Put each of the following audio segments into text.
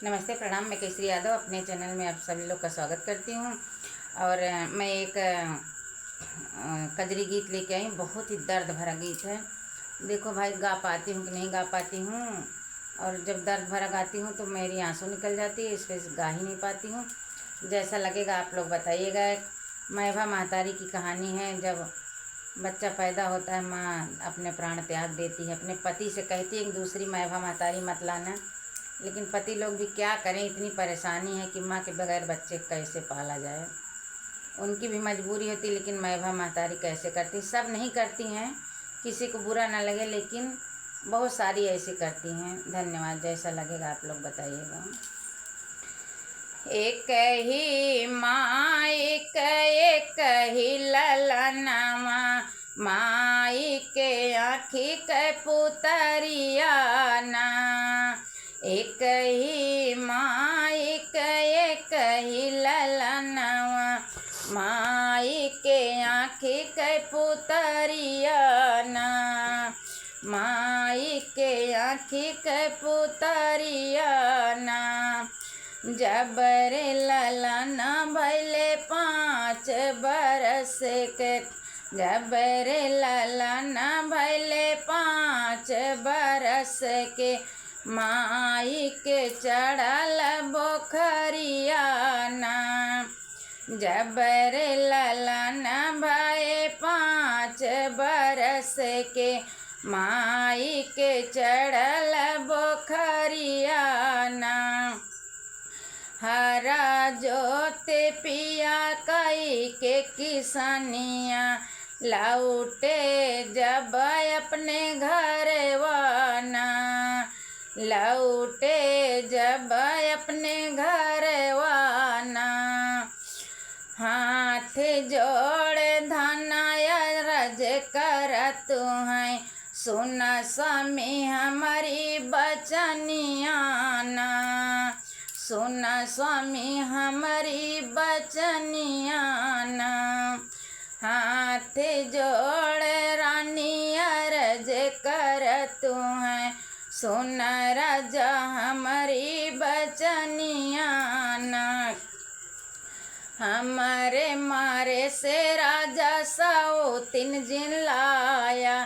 नमस्ते, प्रणाम। मैं केसरी यादव अपने चैनल में आप सभी लोग का स्वागत करती हूँ। और मैं एक कजरी गीत लेके आई। बहुत ही दर्द भरा गीत है। देखो भाई, गा पाती हूँ कि नहीं गा पाती हूँ। और जब दर्द भरा गाती हूँ तो मेरी आंसू निकल जाती है, इस पर गा ही नहीं पाती हूँ। जैसा लगेगा आप लोग बताइएगा। मैभा महतारी की कहानी है। जब बच्चा पैदा होता है, माँ अपने प्राण त्याग देती है, अपने पति से कहती है कि दूसरी मैभा महतारी मत लाना। लेकिन पति लोग भी क्या करें, इतनी परेशानी है कि माँ के बगैर बच्चे कैसे पाला जाए। उनकी भी मजबूरी होती, लेकिन मैभा महतारी कैसे करती। सब नहीं करती हैं, किसी को बुरा ना लगे, लेकिन बहुत सारी ऐसी करती हैं। धन्यवाद। जैसा लगेगा आप लोग बताइएगा। एक ही माँ एक ही ललनमा, माई के आँखी के पुतरिया ना। एक ही माँ एक ही ललनवा, माई के आँखी के पुतरिया ना। माई के आँखी के पुतरिया ना। जबरे ललना भैले 5 बरस के, जबरे ललना भैले 5 बरस के, माई के चढ़ल बोखरिया ना। जबरे ललना भये 5 बरस के, माई के चढ़ल बोखरिया ना। हरा जोते पिया कई के किसनिया, लौटे जब अपने घर वाना। लौटे जब अपने घर वाना, हाथ जोड़ धनाया रज करत हैं। सुन स्वामी हमारी बचनिया ना, सुन स्वामी हमारी बचनिया ना। हाथ जोड़ रानी अर्ज करत हैं। सुन राजा हमारी बचनिया ना। हमारे मारे से राजा 3 जिन लाया,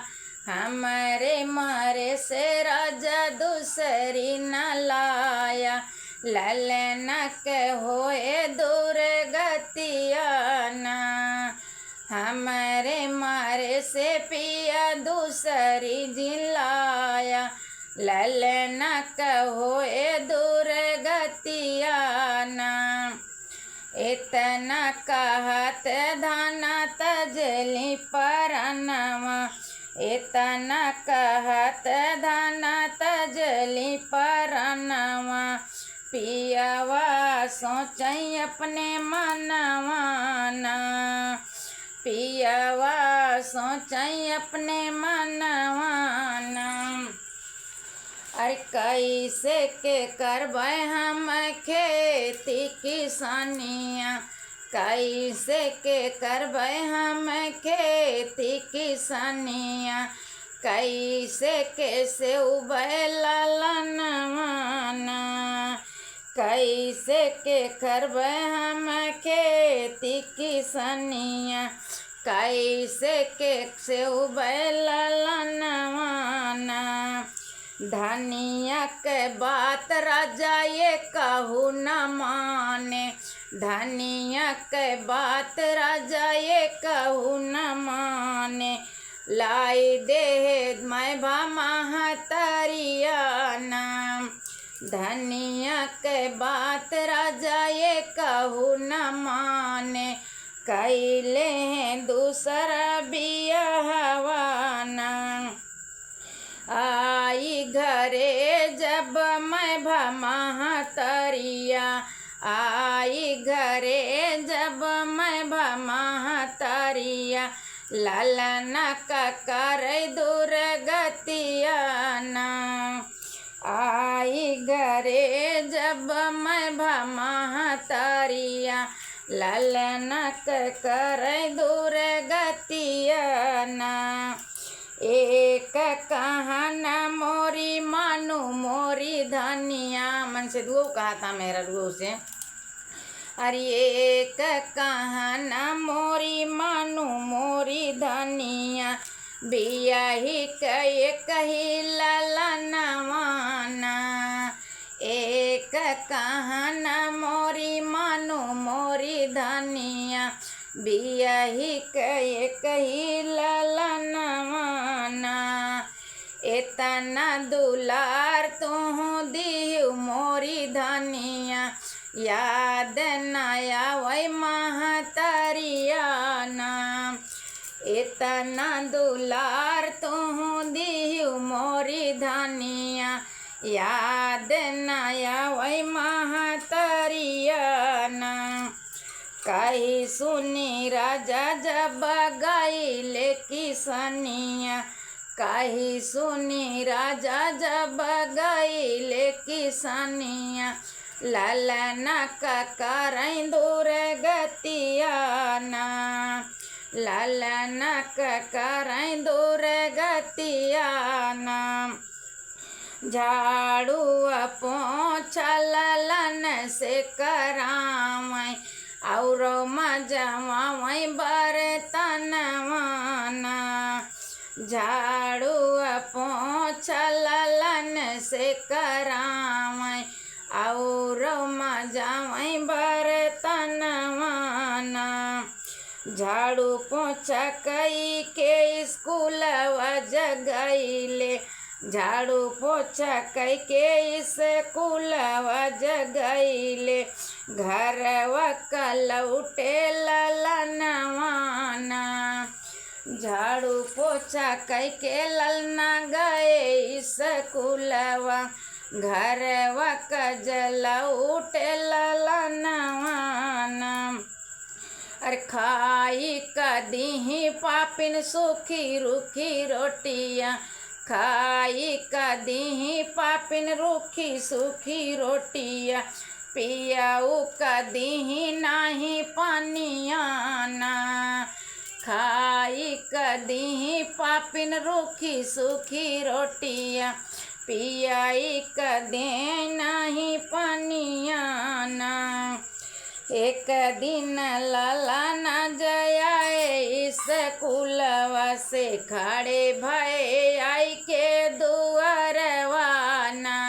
हमारे मारे से राजा दूसरी न लाया। ललनक होए दुर्गतिया ना, हमारे मारे से पिया दूसरी जिन लाया। ललनक होए दुर्गतिया ना। इतना कहत धना तजली परनवा, इतना कहत धना तजली परनवा। पियावा सोचई अपने मनवा ना, पियावा सोचई अपने मनवा ना। अरे कैसे के करबै हम खेती किसानिया, कैसे के करबै हम खेती किसानिया। कैसे के से उबै ललनवा ना, कैसे के करबै हम खेती किसानिया। कैसे के से उबै ललनवा ना। धनिया के बात राजा ये कहू न माने, धनिया के बात राजा ये कहू न माने। लाई दे मैभा महतरिया ना, धनिया के बात राजा ये कहू न माने। कैले हैं दूसरा बियाहवा ना। आई घरे जब मैभा महतरिया, आई घरे जब मैभा महतरिया। ललना का कर दुर्गतिया ना। आई घरे जब मैभा महतरिया, ललना का कर दुर्गतिया ना। एक कहना मोरी मानू मोरी धनिया, मन से दुओ कहा था मेरा दुओ से। अरे एक कहना मोरी मानू मोरी धनिया, बियाही कहे कही ललनवाना। एक कहना मोरी मानू मोरी धनिया, बियाही कहे कही ललनवाना। इतना दुलार तुहू दिहु मोरी धनिया, याद नया वही महतरिया ना। इतना दुलार तुहू दिहु मोरी धनिया, याद नया वही महतरिया ना। कही सुनी राजा जब गईले किसनिया, कही सुनी राजा जब गईले किसनिया, ललना का करई दूर गतिया ना। ललना का करई दूर गतिया ना। झाड़ू पोछा ललन से करावई, और मजवावई बर्तनवाना। झाड़ू पोछा ललन से करावई, और मजवावई बर्तनवाना। झाड़ू पोछा कई के स्कूलवा जगईले, झाड़ू पोछा कई के स्कूलवा जगईले, घरवा कलौटे ललनवाना। झाड़ू पोछा कई के ललना गए स्कूलवा, घरवा कलौटे ललनवाना। अरे खाई कदीही पापिन सूखी रूखी रोटियाँ, खाई कदीही पापिन रूखी सूखी रोटियाँ, पियाऊ कदीही नाही पानिया ना। खाई कदीही पापिन रूखी सूखी रोटियाँ, पियाई कदे नाही पानिया ना। एक दिन ललना जयाए स्कूलवा से, खड़े भये आई के दुआरवाना।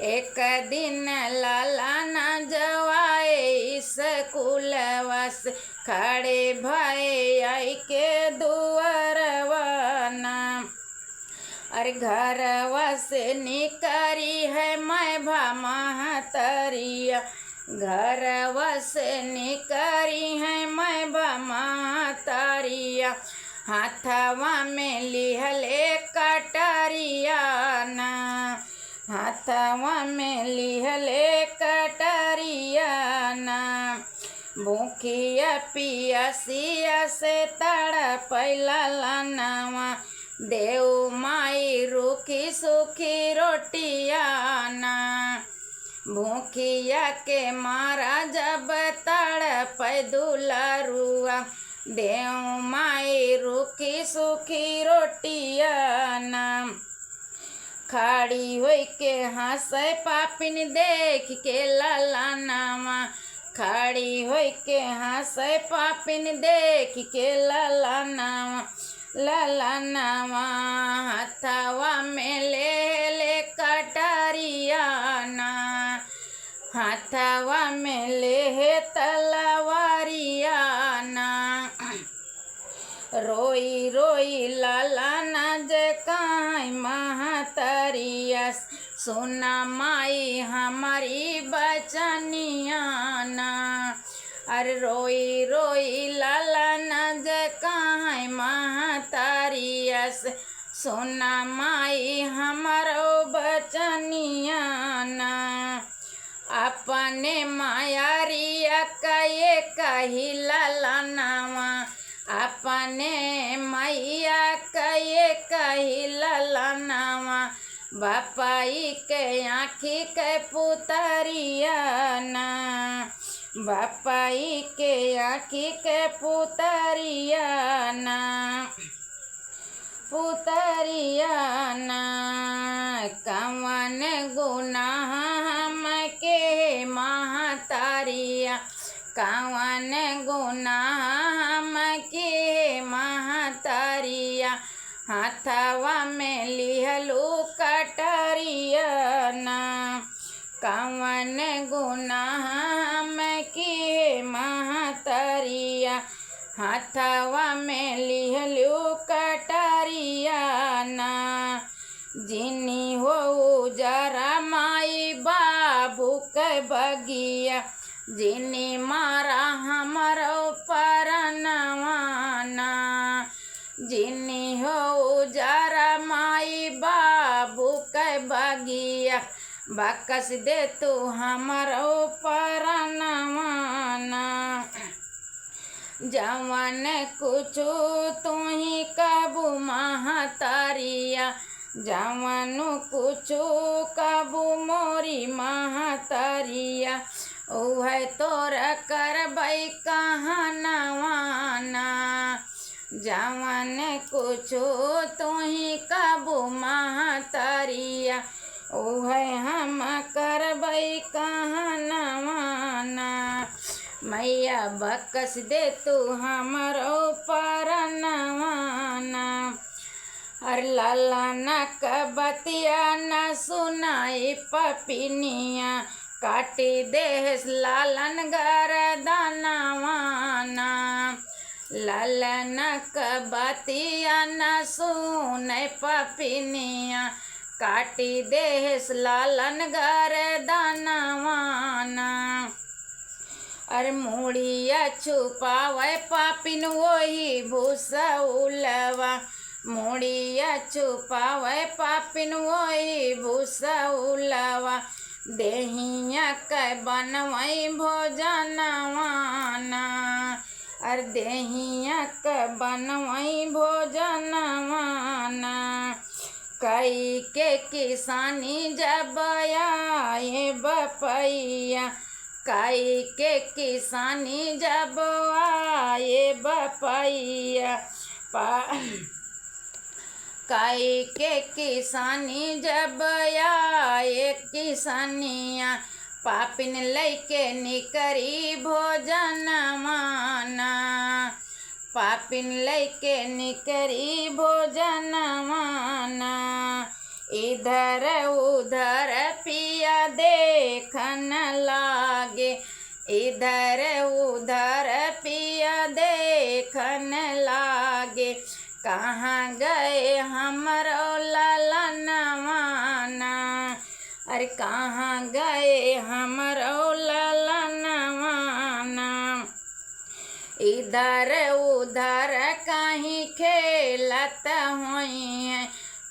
एक दिन ललना जवाए स्कूलवा से, खड़े भये आई के दुआरवाना। अरे घरवा से निकरी है मैं भा महतरिया, घरवा से निकरी है मैं भा महतरिया, हाथवा में लिहले कटरिया ना। हाथवा में लिहले कटरिया ना। भूखिया पियसिया से तड़पैला लनवा, देव माई रूखी सूखी रोटिया ना। भूखिया के मारा जब तड़पै दुलरुआ, देव माई रूखी सूखी रोटिया ना। खड़ी होई के हंसे पापिन देख के ललनवा, खड़ी होई के हंसे पापिन देख के ललनवा। ललनवा हथवा में ले ले कटरिया ना, हाथवा में ले तलवारिया ना। रोई रोई ललना जकाई महतरिया, सुना माई हमारी बचनिया ना। अरे रोई रोई ललना जकाई महतरिया, सुना माई हमारो बचनिया ना। अपने मायारिया कहे कही ललनवा, अपने मैया कहे कही ललनवा। बापाई के आँखी के पुतरिया ना, बापाई के आँखी के पुतरिया ना। पुतरिया ना, कवन गुनाह हमके महतारिया, कवन गुनाह हमके महतारिया, हाथवा में लिहलू कटरिया ना, कवन गुनाह हमके महतारिया, हाथवा में लिहलू कटरिया ना, जिनी हो जरा माई बाबू के बगिया, जिनी मारा हमरो परनवाना, जिनी हो जरा माई बाबू के बगिया, बकस दे तू हमरो परनवाना, जवन कुछो तुही कबू महतारिया, जवन कुछो कबू मोरी महतारिया, ओह तोरा करबै कहनवाना, जवन कुछो तुही कबू महतारिया, ओह हम करबै कहनवाना, मैया बकस दे तू हमरो परनवाना, अर लाला नक बतिया न सुनाई पपिनिया, काटी देहस लालन गरदनवाना, लालन क बतिया न सुनाई पपिनिया, काटी देहस लालन गरदनवाना, अरे मुड़िया छुपावे पापिन वही भूसौलवा, मुड़िया छुपावे पापिन वही भूसौलवा, देहिया के बनवई भोजनवाना, अरे देहिया के बनवई भोजनवाना, कई के किसानी जब आए बपैया, कई के किसानी जब आए बपैया, कई के किसानी जब आए किसानिया, पापिन लैके निकरी भोजनवाना, पापिन लैके निकरी भोजनवाना, इधर उधर पिया देखन लागे, इधर उधर पिया देखन लागे, कहाँ गए हमरो ललनवाना, अरे कहाँ गए हमरो ललनवाना, इधर उधर कहीं खेलत हुई है,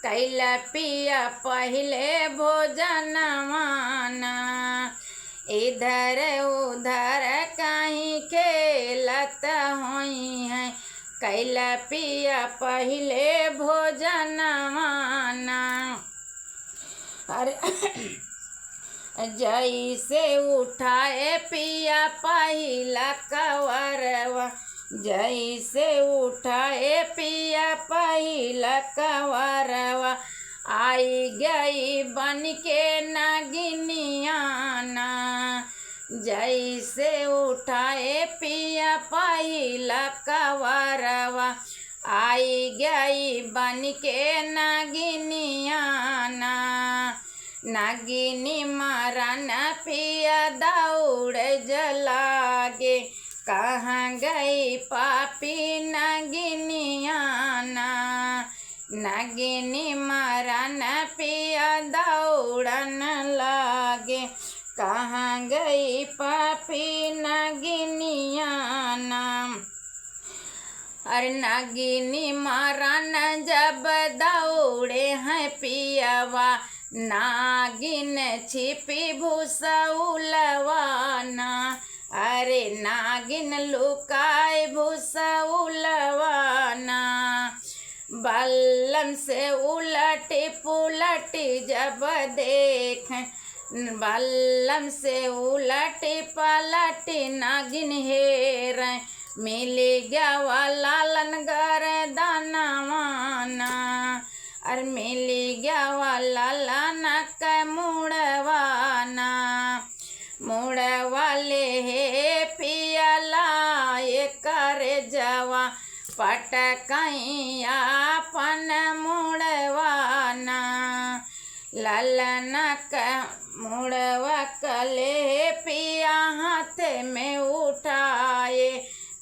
कैला पिया पहले भोजनवाना, इधर उधर कहीं खेलत हुई है, कैला पिया पहले भोजनवाना, अरे जैसे उठाए पिया पहिला कवरवा, जैसे उठाए पिया पहिला कवरवा, आई गई बन के नगिनियाना, जैसे उठाए पिया पहिला कवरवा, आई गई बन के नगिनियाना, नागिनी मरन पिया दौड़ जलागे, कहाँ गई पापी नगिनियाना, नगिनी मरन पिया दौड़न लागे, कहाँ गई पापी नगिनियाना, अरे नगिनी मरन जब दौड़े हैं पियावा, नागिन छिपी भूसौलवाना, अरे नागिन लुकाए भूसौलवाना, बल्लम से उलटी पुलटी जब देख, बल्लम से उलटी पलटी नागिन हेर, मिल गया वा लालन गर दानवाना। अरे मिल गया वा लालन के मुड़वाना। मुड़वाले हे पियला ये करे जवा पटकैया अपन मुड़वाना। लालन का मुड़वा कले पिया हाथ में उठाए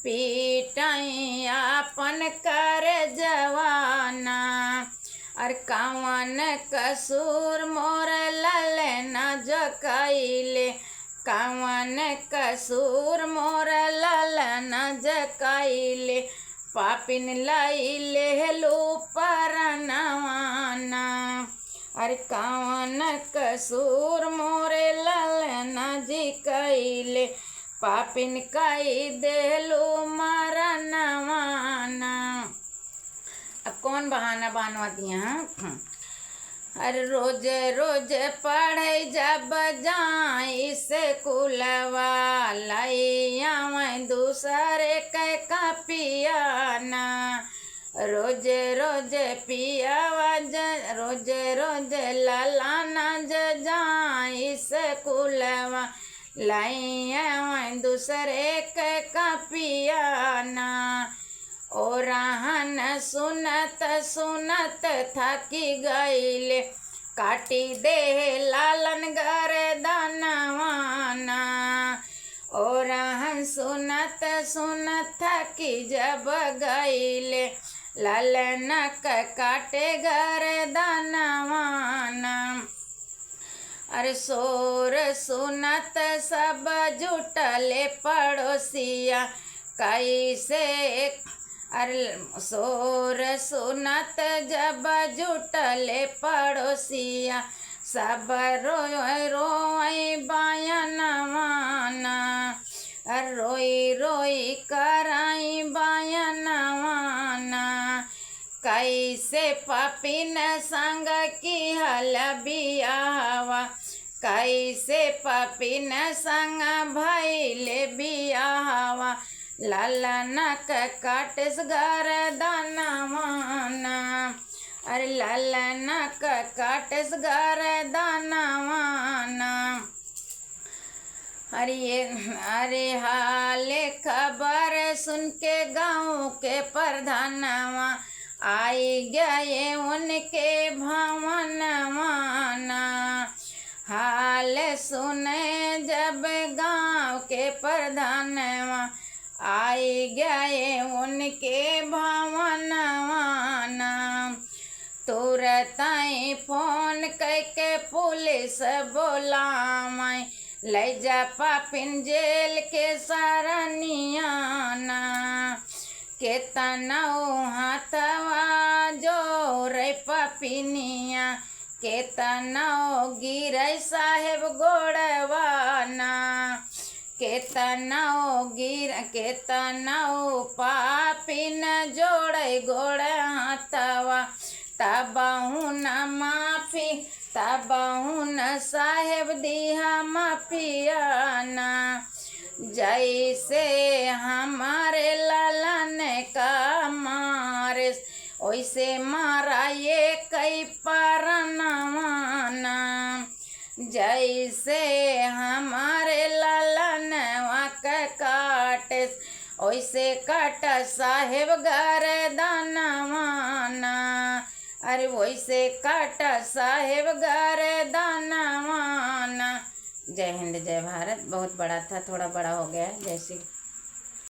पीटैया अपन कर जवाना। और कवन कसूर मोर ललना जो कैले। कवन कसूर मोर ललना जो कैले। पापिन लैले लू परनवाना। अरे कवन कसूर मोरे ललना जी कैले। पापिन कई देलू मरनवाना। अब कौन बहाना बनवाती हैं? अरे रोज रोज पढ़े जब जाई स्कूलवा लैया मैं दूसरे के कापियाना। रोज रोज पियावा रोज रोज ललाना जाई स्कूलवा लैया मैं दूसरे के कापियाना। ओ रहन सुनत सुनत थकी गईले काटी दे लालन गर दानवाना। ओ रहन सुनत सुनत थकी जब गईले लालन काटे गर दानवाना। अरे शोर सुनत सब जुटले पड़ोसिया कैसे। अरे शोर सुनत जब जुटले पड़ोसिया सब रोई रोई बयनवाना। रोई रोई कराई बयनवाना। कैसे पापिन संग की हल बियावा। कैसे पापिन संग भैले बियावा। लालन काटस गर दानवाना। अरे लालन काटस गर दानवाना। अरे हाल खबर सुन के गाँव के प्रधानवा आई गए उनके भवनवाना। हाल सुने जब गाँव के प्रधानवा आई गए उनके भवनवाना। तुरंत ही फोन करके पुलिस बोलावाई ले जा पापिन जेल के सरनियाना। केतना हाथवा जोर पापिनिया केतना गिरै साहेब गोड़वाना। केतना पापिन जोड़े गोड़ हाथवा तबहु न माफी तबहु न साहेब दिहा माफियाना। जैसे हमारे लालन का मारे वैसे मारा ये कई परनवाना। जैसे हमारे लालन का काटे वैसे काट साहेब गर दानवाना। अरे वैसे काट साहेब गर दानवाना। जय हिंद जय भारत। बहुत बड़ा था, थोड़ा बड़ा हो गया। जय श्री